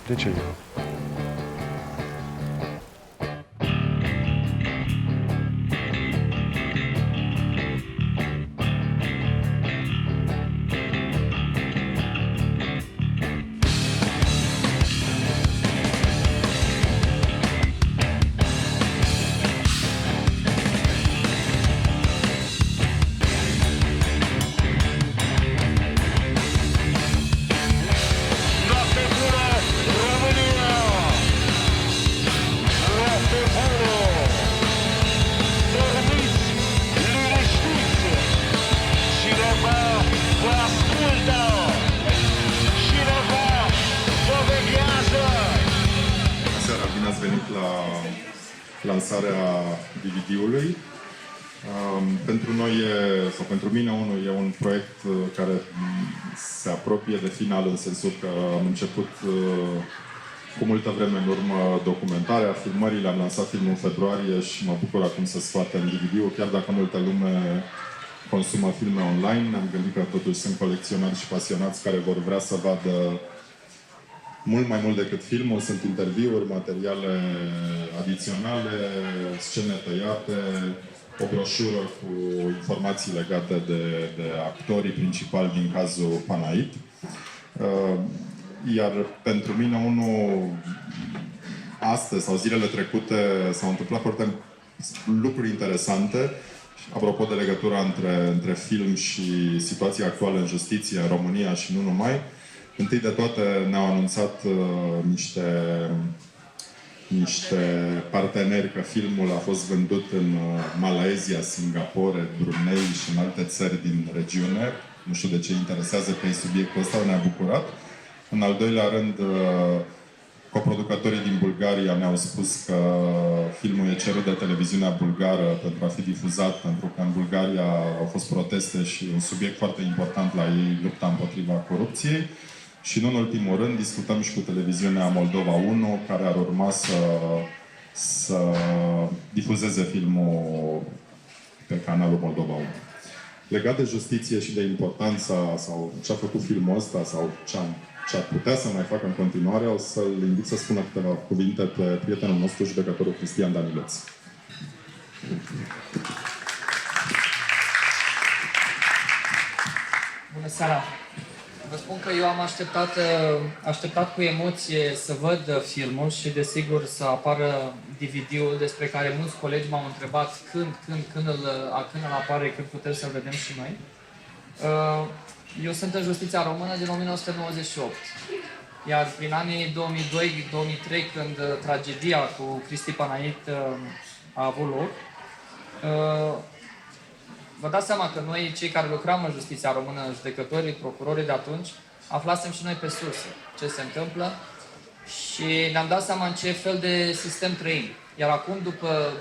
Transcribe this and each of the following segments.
De ce eu? Bine ați venit la lansarea DVD-ului. Pentru noi, sau pentru mine, e un proiect care se apropie de final, în sensul că am început cu multă vreme în urmă documentarea, filmările, am lansat filmul în februarie și mă bucur acum să scoatem DVD-ul, chiar dacă multă lume consumă filme online. Ne-am gândit că totuși sunt colecționari și pasionați care vor vrea să vadă mult mai mult decât filmul. Sunt interviuri, materiale adiționale, scene tăiate, o broșură cu informații legate de actorii principali din cazul Panait. Iar pentru mine, astăzi sau zilele trecute s-au întâmplat foarte lucruri interesante. Apropo de legătura între film și situația actuală în justiție în România și nu numai, întâi de toate ne-au anunțat niște parteneri că filmul a fost vândut în Malaysia, Singapore, Brunei și în alte țări din regiune. Nu știu de ce interesează pe ei subiectul ăsta, ne-a bucurat. În al doilea rând, coproducătorii din Bulgaria ne-au spus că filmul e cerut de televiziunea bulgară pentru a fi difuzat, pentru că în Bulgaria au fost proteste și un subiect foarte important la ei, lupta împotriva corupției. Și nu în ultimul rând, discutăm și cu televiziunea Moldova 1, care ar urma să difuzeze filmul pe canalul Moldova 1. Legat de justiție și de importanța sau ce a făcut filmul ăsta sau ce ar putea să mai facă în continuare, o să-l invit să spună câteva cuvinte pe prietenul nostru, judecătorul Cristian Danileț. Bună seara! Vă spun că eu am așteptat cu emoție să văd filmul și, desigur, să apară DVD-ul despre care mulți colegi m-au întrebat când îl apare, când putem să-l vedem și noi. Eu sunt în justiția română din 1998, iar prin anii 2002-2003, când tragedia cu Cristi Panait a avut loc, vă dați seama că noi, cei care lucram în justiția română, judecătorii, procurorii de atunci, aflasem și noi pe surse ce se întâmplă și ne-am dat seama în ce fel de sistem trăim. Iar acum, după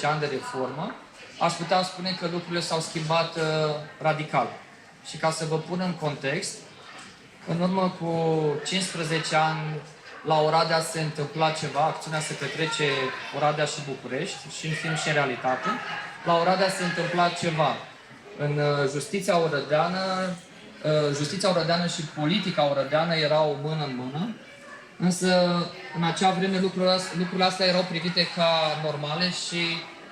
10-15 ani de reformă, aș putea spune că lucrurile s-au schimbat radical. Și ca să vă pun în context, în urmă cu 15 ani, la Oradea se întâmpla ceva, acțiunea se petrece Oradea și București, și în film și în realitate. La Oradea se întâmpla ceva. În justiția orădeană și politica orădeană erau mână în mână, însă în acea vreme lucrurile astea erau privite ca normale și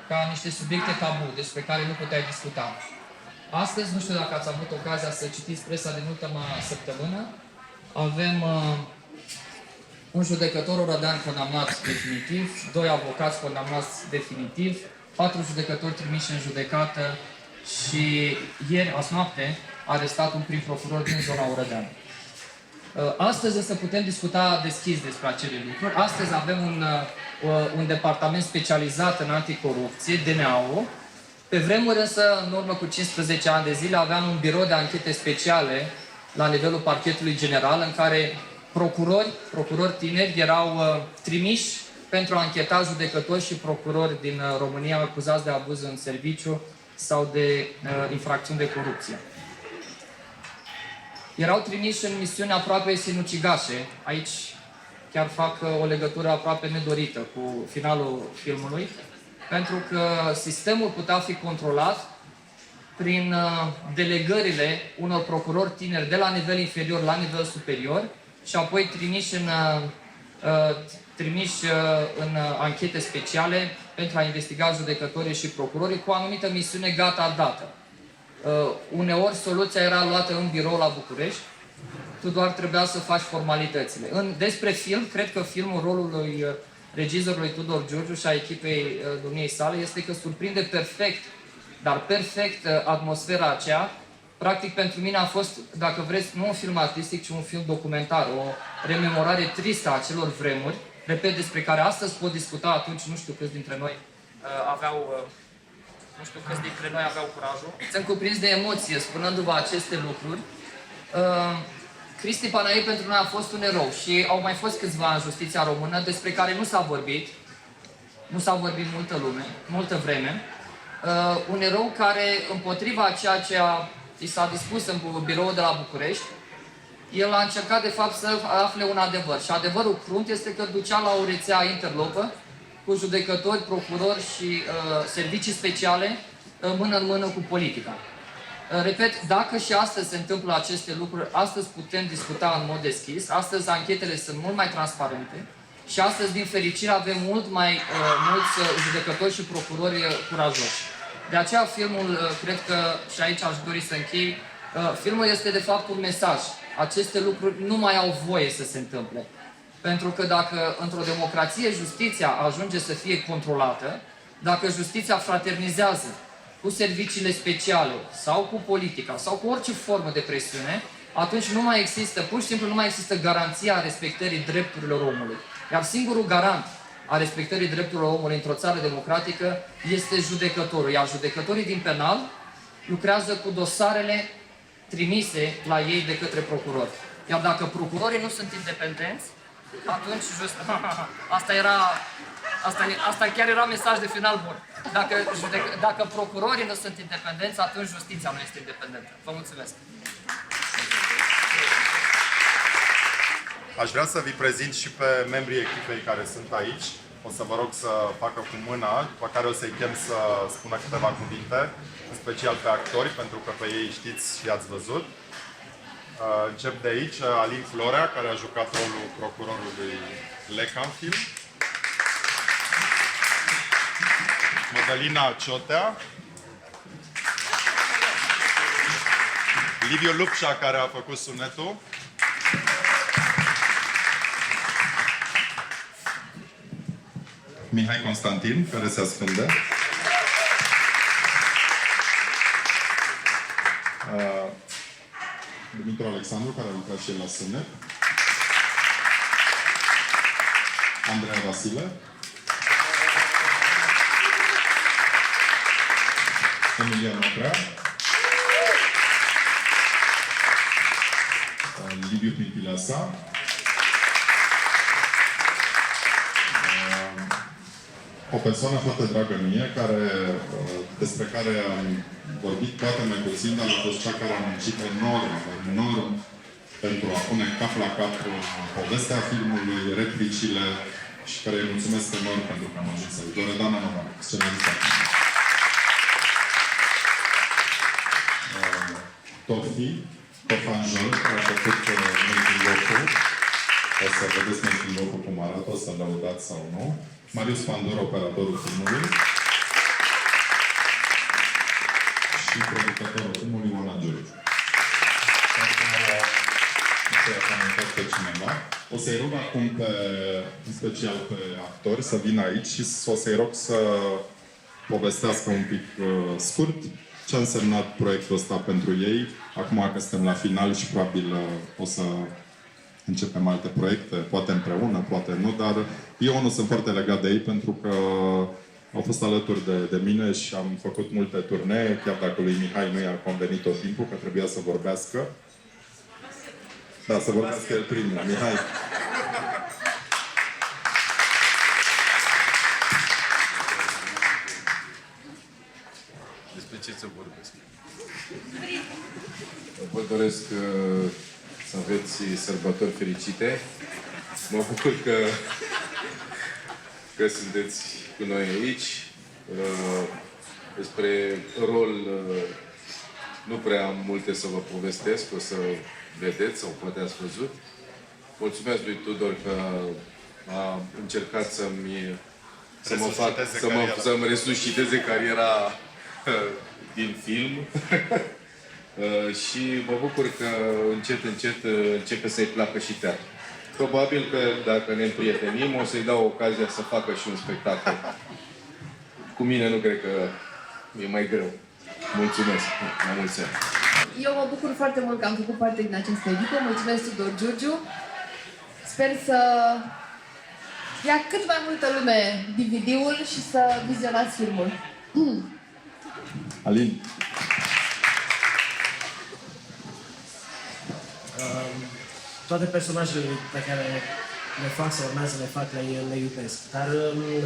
ca niște subiecte tabu, despre care nu puteai discuta. Astăzi, nu știu dacă ați avut ocazia să citiți presa din ultima săptămână, avem un judecător orădean condamnat definitiv, 2 avocați condamnați definitiv, 4 judecători trimiși în judecată și ieri, azi noapte, arestat un prim procuror din zona orădeană. Astăzi însă putem discuta deschis despre acele lucruri. Astăzi avem un departament specializat în anticorupție, DNA-ul. Pe vremuri însă, în urmă cu 15 ani de zile, aveam un birou de anchete speciale la nivelul parchetului general, în care procurori tineri erau trimiși pentru a încheta judecători și procurori din România acuzați de abuz în serviciu sau de infracțiuni de corupție. Erau trimiși în misiuni aproape sinucigașe. Aici chiar fac o legătură aproape nedorită cu finalul filmului, pentru că sistemul putea fi controlat prin delegările unor procurori tineri de la nivel inferior la nivel superior și apoi trimiși în anchete speciale pentru a investiga judecătorii și procurorii cu o anumită misiune gata dată. Uneori soluția era luată în birou la București, tu doar trebuia să faci formalitățile. Despre film, cred că filmul rolului regizorului Tudor Giurgiu și a echipei domniei sale este că surprinde perfect, dar perfect atmosfera aceea. Practic pentru mine a fost, dacă vreți, nu un film artistic, ci un film documentar, o rememorare tristă a acelor vremuri, repet, despre care astăzi pot discuta, atunci nu știu câți dintre noi aveau curajul. Sunt cuprins de emoție spunându-vă aceste lucruri. Cristi Panai pentru noi a fost un erou și au mai fost câțiva în justiția română despre care nu s-a vorbit, multă vreme. Un erou care, împotriva ceea ce i s-a dispus în biroul de la București, el a încercat de fapt să afle un adevăr. Și adevărul crunt este că ducea la o rețea interlopă cu judecători, procurori și servicii speciale mână în mână cu politica. Repet, dacă și astăzi se întâmplă aceste lucruri, astăzi putem discuta în mod deschis, astăzi anchetele sunt mult mai transparente și astăzi, din fericire, avem mulți judecători și procurori curajoși. De aceea filmul, cred că, și aici aș dori să închei, filmul este de fapt un mesaj. Aceste lucruri nu mai au voie să se întâmple. Pentru că dacă într-o democrație justiția ajunge să fie controlată, dacă justiția fraternizează cu serviciile speciale sau cu politica sau cu orice formă de presiune, atunci nu mai există, pur și simplu nu mai există garanția respectării drepturilor omului. Iar singurul garant a respectării drepturilor omului într-o țară democratică este judecătorul. Iar judecătorii din penal lucrează cu dosarele trimise la ei de către procurori. Iar dacă procurorii nu sunt independenți, atunci asta chiar era mesaj de final bun. Dacă procurorii nu sunt independenți, atunci justiția nu este independentă. Vă mulțumesc! Aș vrea să vi prezint și pe membrii echipei care sunt aici. O să vă rog să facă cu mâna, după care o să-i chem să spună câteva cuvinte, în special pe actori, pentru că pe ei știți și i-ați văzut. Încep de aici, Alin Florea, care a jucat rolul procurorului Leca în film. Mădălina Ciotea. Liviu Lupșa, care a făcut sunetul. Mihai Constantin, care se ascunde. Dumitru Alexandru, care a lucrat și el la sunet. Andreea Vasile. Emilian Oprea. Liviu Pintileasa. O persoană foarte dragă mie, despre care am vorbit poate mai puțin, dar a fost cea care a muncit enorm pentru a pune cap la cap povestea filmului, replicile și care îi mulțumesc enorm pentru că am ajuns aici. Loredana Novac, scenaristă. Tofi, Tofanjol, care a făcut making-of-ul. O să vedeți making-of-ul cum arată, o să-l lăudați sau nu. Marius Pandor, operatorul filmului. Și producătorul filmului, Ioana Giurgiu. Nu știu dacă am uitat pe cineva. O să-i rog acum, în special pe actori, să vină aici și o să-i rog să povestească un pic scurt ce a însemnat proiectul ăsta pentru ei. Acum că suntem la final și probabil o să începem alte proiecte, poate împreună, poate nu, dar eu nu sunt foarte legat de ei pentru că au fost alături de mine și am făcut multe turnee, chiar dacă lui Mihai nu i-a convenit tot timpul, că trebuia să vorbească. Da, să vorbească el primul. Mihai. Despre ce să vorbesc? Vă doresc să aveți sărbători fericite. Mă bucur că sunteți cu noi aici. Despre rol nu prea am multe să vă povestesc, o să vedeți sau poate ați văzut. mulțumesc lui Tudor că a încercat să-mi resusciteze cariera din film. Și mă bucur că încet începe să-i placă și teatru. Probabil că dacă ne împrietenim, o să-i dau ocazia să facă și un spectacol. Cu mine nu cred că e mai greu. Mulțumesc! La mulți ani! Eu mă bucur foarte mult că am făcut parte din această echipă. Mulțumesc, Tudor Giurgiu. Sper să ia cât mai multă lume DVD-ul și să vizionați filmul. Alin. Toate personajele pe care le fac sau urmează să le fac, le iubesc. Dar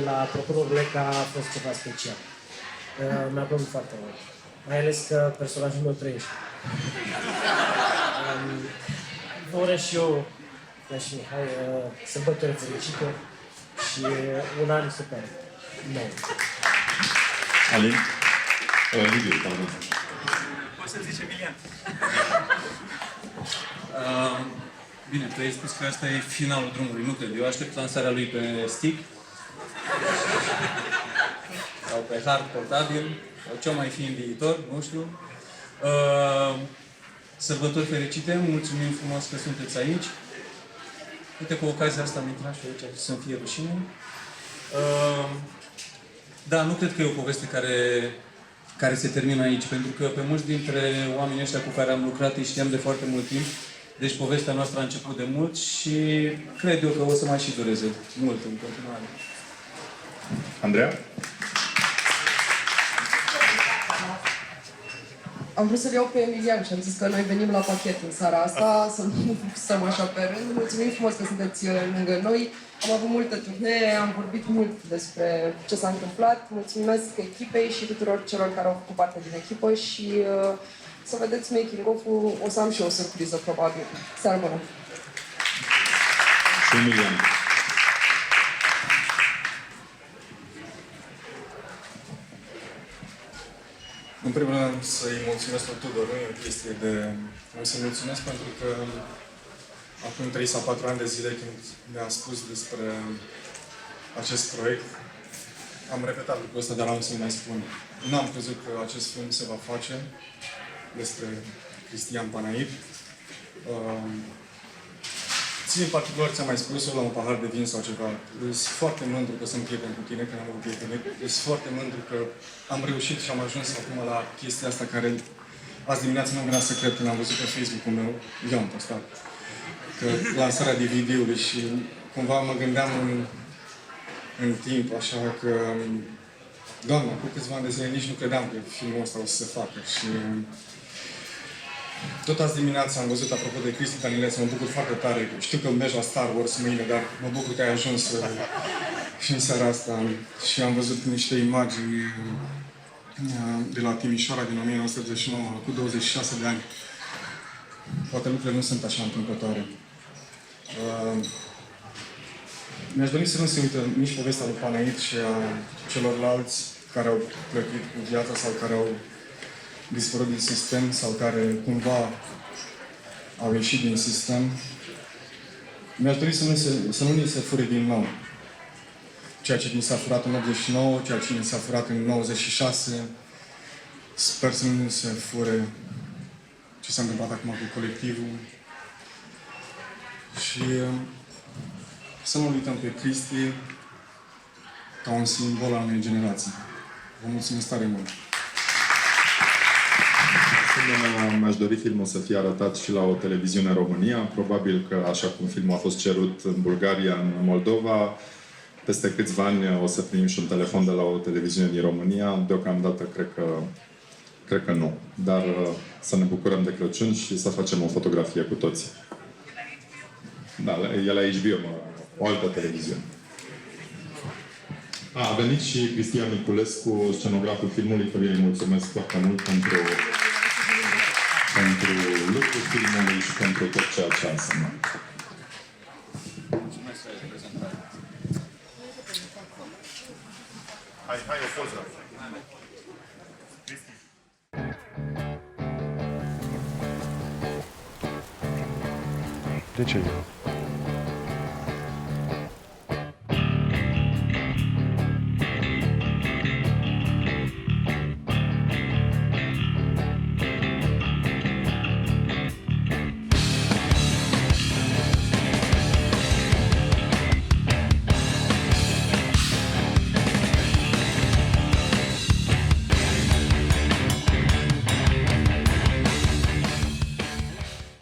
la procurorul Leca a fost ceva special. Mi-a plăcut foarte mult. Mai ales că personajul meu trăiește. Vă urez și eu, ca și Mihai, sărbători fericite și un an super nou. Alin. Liviu, pardon. Poți să zici Emilian. Bine, tu ai spus că asta e finalul drumului, nu cred. Eu aștept lansarea lui pe stick sau pe hard portabil sau ce mai fi în viitor, nu știu. Sărbători fericite, mulțumim frumos că sunteți aici. Uite, cu ocazia asta am intrat și aici să-mi fie rușine. Da, nu cred că e o poveste care se termină aici, pentru că pe mulți dintre oamenii ăștia cu care am lucrat îi știam de foarte mult timp. Deci povestea noastră a început de mult și cred eu că o să mai și dureze mult în continuare. Andreea? Am vrut să-l iau pe Emilian și am zis că noi venim la pachet în seara asta, să nu stăm așa pe rând. Mulțumim frumos că sunteți lângă noi. Am avut multe turnee, am vorbit mult despre ce s-a întâmplat. Mulțumesc echipei și tuturor celor care au făcut parte din echipă și să vedeți making-of-ul, o să am și o surpriză, probabil. Seară bună! Și Emilian. În primul rând să-i mulțumesc lui Tudor, nu e o chestie de... Vreau să-i mulțumesc pentru că acum 3 sau 4 ani de zile când mi-a spus despre acest proiect, am repetat lucrul ăsta, dar am să-i mai spun. N-am crezut că acest film se va face despre Cristian Panaid. Ție în particular ți-am mai spus-o la un pahar de vin sau ceva. Sunt foarte mândru că sunt prieten cu tine, că am avut prieteni. Sunt foarte mândru că am reușit și am ajuns acum la chestia asta care azi dimineața nu vreau să cred când am văzut pe Facebook-ul meu. Eu am postat. Că lansarea DVD-ului și cumva mă gândeam în timp, așa că Doamne, cu câțiva ani de zile nici nu credeam că filmul ăsta o să se facă și tot azi dimineața am văzut, apropo de Cristi Danileț, mă bucur foarte tare. Știu că mergi la Star Wars mâine, dar mă bucur că ai ajuns și în seara asta. Și am văzut niște imagini de la Timișoara din 1989, cu 26 de ani. Poate lucrurile nu sunt așa întâmplătoare. Mi-aș dori să nu se uită nici povestea lui Panaid și a celorlalți care au plătit cu viața sau care au dispărut din sistem sau care cumva au ieșit din sistem. Mi-aș dori să nu ni se fure din nou ceea ce ni s-a furat în 89, ceea ce ni s-a furat în 96. Sper să nu ni se fure ce s-a întâmplat acum cu colectivul. Și să nu uităm pe Cristi ca un simbol al unei generații. Vă mulțumesc tare mult! Mi-aș dori filmul să fie arătat și la o televiziune în România. Probabil că, așa cum filmul a fost cerut în Bulgaria, în Moldova, peste câțiva ani o să primim și un telefon de la o televiziune din România. Deocamdată cred că nu. Dar să ne bucurăm de Crăciun și să facem o fotografie cu toții. Da, e la HBO, o altă televiziune. A venit și Cristian Niculescu, scenograful filmului, căruia îi mulțumesc foarte mult pentru lucrul filmului și pentru tot ceea ce a însemnat. Mulțumesc pentru prezentare. Hai, o poză. De ce eu?